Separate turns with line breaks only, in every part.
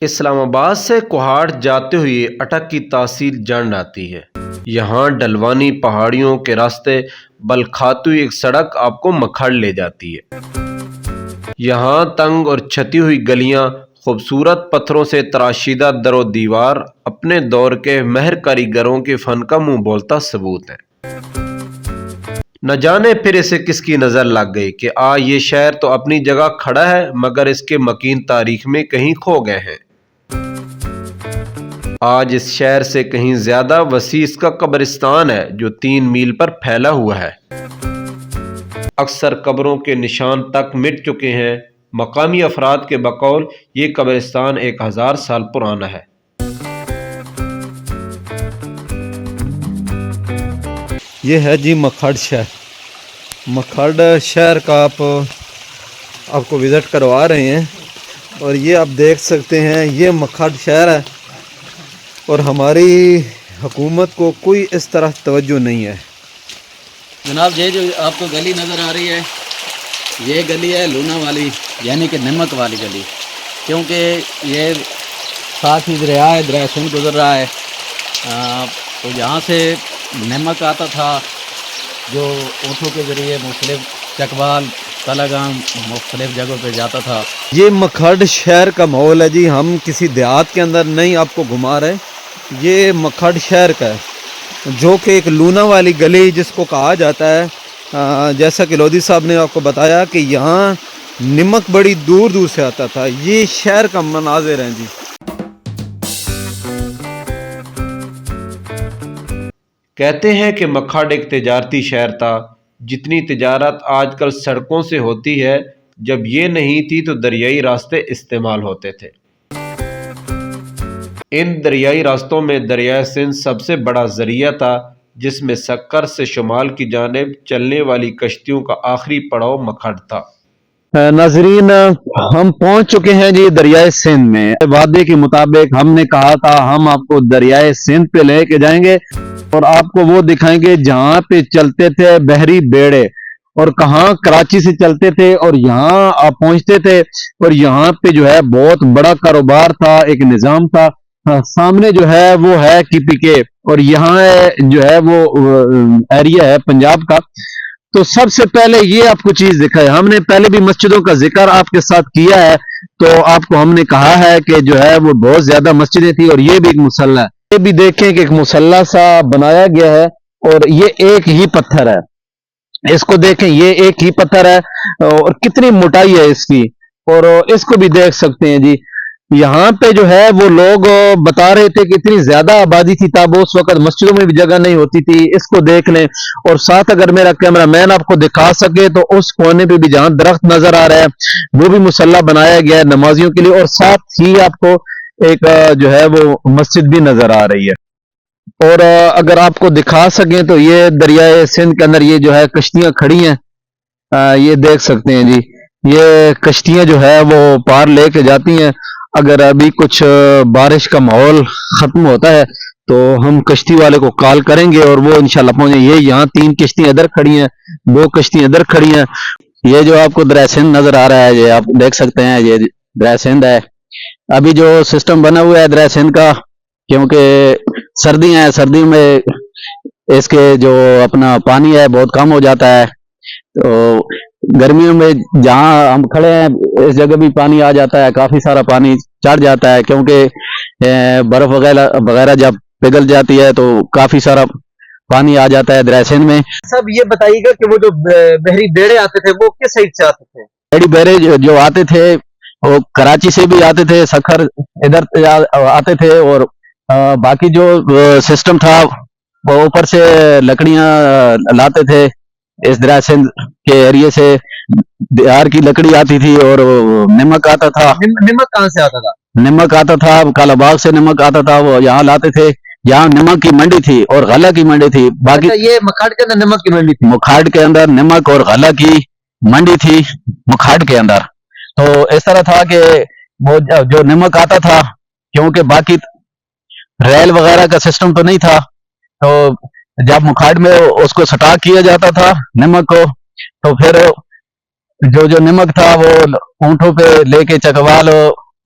اسلام آباد سے کوہاٹ جاتے ہوئے اٹک کی تحصیل جان آتی ہے۔ یہاں ڈلوانی پہاڑیوں کے راستے بل کھاتی ہوئی ایک سڑک آپ کو مکھڈ لے جاتی ہے۔ یہاں تنگ اور چھتی ہوئی گلیاں، خوبصورت پتھروں سے تراشیدہ در و دیوار اپنے دور کے ماہر کاریگروں کے فن کا منہ بولتا ثبوت ہیں۔ نہ جانے پھر اسے کس کی نظر لگ گئی کہ یہ شہر تو اپنی جگہ کھڑا ہے مگر اس کے مکین تاریخ میں کہیں کھو گئے ہیں۔ آج اس شہر سے کہیں زیادہ وسیع اس کا قبرستان ہے جو 3 میل پر پھیلا ہوا ہے۔ اکثر قبروں کے نشان تک مٹ چکے ہیں۔ مقامی افراد کے بقول یہ قبرستان 1000 سال پرانا ہے۔
یہ ہے جی مکھڈ شہر۔ مکھڈ شہر کا آپ کو وزٹ کروا رہے ہیں اور یہ آپ دیکھ سکتے ہیں یہ مکھڈ شہر ہے اور ہماری حکومت کو کوئی اس طرح توجہ نہیں ہے۔
جناب یہ جو آپ کو گلی نظر آ رہی ہے یہ گلی ہے لونا والی، یعنی کہ نمک والی گلی، کیونکہ یہ ساتھ ہی دریا ہے، دریا سندھ گزر رہا ہے۔ تو یہاں سے نمک آتا تھا جو اونٹوں کے ذریعے مختلف چکوال، تلاگام، مختلف جگہوں پہ جاتا تھا۔
یہ مکھڈ شہر کا ماحول ہے جی، ہم کسی دیہات کے اندر نہیں آپ کو گھما رہے، یہ مکھڈ شہر کا ہے جو کہ ایک لونا والی گلی جس کو کہا جاتا ہے۔ جیسا کہ لودھی صاحب نے آپ کو بتایا کہ یہاں نمک بڑی دور دور سے آتا تھا۔ یہ شہر کا مناظر ہیں جی۔
کہتے ہیں کہ مکھڈ ایک تجارتی شہر تھا۔ جتنی تجارت آج کل سڑکوں سے ہوتی ہے، جب یہ نہیں تھی تو دریائی راستے استعمال ہوتے تھے۔ ان دریائی راستوں میں دریائے سندھ سب سے بڑا ذریعہ تھا، جس میں سکر سے شمال کی جانب چلنے والی کشتیوں کا آخری پڑاؤ مکھڈ تھا۔
ناظرین، ہم پہنچ چکے ہیں جی دریائے سندھ میں۔ وعدے کے مطابق ہم نے کہا تھا ہم آپ کو دریائے سندھ پہ لے کے جائیں گے اور آپ کو وہ دکھائیں گے جہاں پہ چلتے تھے بحری بیڑے، اور کہاں کراچی سے چلتے تھے اور یہاں آپ پہنچتے تھے، اور یہاں پہ جو ہے بہت بڑا کاروبار تھا، ایک نظام تھا۔ سامنے جو ہے وہ ہے KPK اور یہاں جو ہے وہ ایریا ہے پنجاب کا۔ تو سب سے پہلے یہ آپ کو چیز دکھائے، ہم نے پہلے بھی مسجدوں کا ذکر آپ کے ساتھ کیا ہے، تو آپ کو ہم نے کہا ہے کہ جو ہے وہ بہت زیادہ مسجدیں تھی اور یہ بھی ایک مصلی ہے۔ یہ بھی دیکھیں کہ ایک مصلی سا بنایا گیا ہے اور یہ ایک ہی پتھر ہے، اس کو دیکھیں یہ ایک ہی پتھر ہے اور کتنی موٹائی ہے اس کی، اور اس کو بھی دیکھ سکتے ہیں جی۔ یہاں پہ جو ہے وہ لوگ بتا رہے تھے کہ اتنی زیادہ آبادی تھی، تب اس وقت مسجدوں میں بھی جگہ نہیں ہوتی تھی۔ اس کو دیکھ لیں، اور ساتھ اگر میرا کیمرہ مین آپ کو دکھا سکے تو اس کونے پہ بھی جہاں درخت نظر آ رہا ہے وہ بھی مصلی بنایا گیا ہے نمازیوں کے لیے، اور ساتھ ہی آپ کو ایک جو ہے وہ مسجد بھی نظر آ رہی ہے۔ اور اگر آپ کو دکھا سکیں تو یہ دریائے سندھ کے اندر یہ جو ہے کشتیاں کھڑی ہیں، یہ دیکھ سکتے ہیں جی۔ یہ کشتیاں جو ہے وہ پار لے کے جاتی ہیں۔ اگر ابھی کچھ بارش کا ماحول ختم ہوتا ہے تو ہم کشتی والے کو کال کریں گے اور وہ انشاءاللہ پہنچیں۔ یہ یہاں 3 کشتیاں ادھر کھڑی ہیں، 2 کشتیاں ادھر کھڑی ہیں۔ یہ جو آپ کو دریائے سندھ نظر آ رہا ہے یہ آپ دیکھ سکتے ہیں، یہ دریائے سندھ ہے۔ ابھی جو سسٹم بنا ہوا ہے دریائے سندھ کا، کیونکہ سردیاں ہیں، سردیوں میں اس کے جو اپنا پانی ہے بہت کم ہو جاتا ہے، تو گرمیوں میں جہاں ہم کھڑے ہیں اس جگہ بھی پانی آ جاتا ہے، کافی سارا پانی چڑھ جاتا ہے، کیونکہ برف وغیرہ جب پگھل جاتی ہے تو کافی سارا پانی آ جاتا ہے دریائے سندھ میں۔
سب یہ بتائیے گا کہ وہ جو بحری بیڑے آتے تھے وہ کس سائڈ سے آتے تھے؟
بڑی بیڑے جو آتے تھے وہ کراچی سے بھی آتے تھے، سکھر ادھر آتے تھے، اور باقی جو سسٹم تھا وہ اوپر سے لکڑیاں لاتے تھے اس دریائے سندھ کے ایریے سے، بہار کی لکڑی آتی تھی اور نمک آتا تھا۔
نمک کہاں سے آتا تھا؟
نمک آتا تھا کالا باغ سے، نمک آتا تھا، وہ یہاں لاتے تھے۔ یہاں نمک کی منڈی تھی اور غلہ کی منڈی تھی۔ باقی
یہ مکھڈ کے اندر نمک کی منڈی تھی؟
مکھاڈ کے اندر نمک اور غلہ کی منڈی تھی مکھاڈ کے اندر۔ تو اس طرح تھا کہ وہ جو نمک آتا تھا، کیونکہ باقی ریل وغیرہ کا سسٹم تو نہیں تھا، تو جب مکھاڈ میں اس کو سٹاک کیا جاتا تھا نمک کو، تو پھر جو نمک تھا وہ اونٹوں پہ لے کے چکوال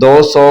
200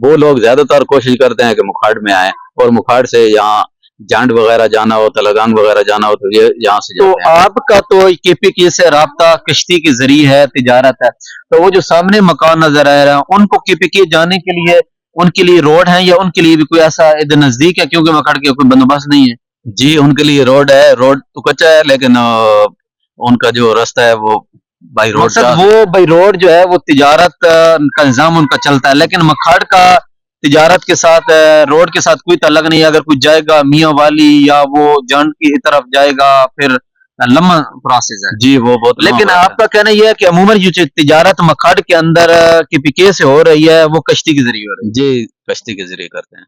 وہ لوگ زیادہ تر کوشش کرتے ہیں کہ مکھاڑ میں آئیں، اور مکھاڑ سے یہاں جانڈ وغیرہ جانا ہو، تلگانگ وغیرہ جانا ہو تو یہ یہاں سے
تو
جاتے ہیں۔
آپ کا تو کے پی کے سے رابطہ کشتی کے ذریعے ہے، تجارت ہے، تو وہ جو سامنے مکان نظر آ رہا ہے ان کو کے پی کے جانے کے لیے ان کے لیے روڈ ہے یا ان کے لیے بھی کوئی ایسا ادھر نزدیک ہے؟ کیونکہ مکھڑ کے کوئی بندوبست نہیں ہے۔
جی ان کے لیے روڈ ہے، روڈ تو کچا ہے لیکن ان کا جو راستہ ہے وہ بائی روڈ
مقصد وہ بائی روڈ جو ہے وہ تجارت کا نظام ان کا چلتا ہے، لیکن مکھاڑ کا تجارت کے ساتھ روڈ کے ساتھ کوئی تعلق نہیں ہے۔ اگر کوئی جائے گا میاں والی یا وہ جان کی طرف جائے گا پھر لمبا پروسیس ہے۔
جی وہ بہت لمبا
لیکن
راستہ
آپ کا کہنا یہ ہے کہ عموماً جو تجارت مکھاڑ کے اندر کے پی کے سے ہو رہی ہے وہ کشتی کے ذریعے ہو رہی ہے۔
ہے۔ جی کشتی کے ذریعے کرتے ہیں۔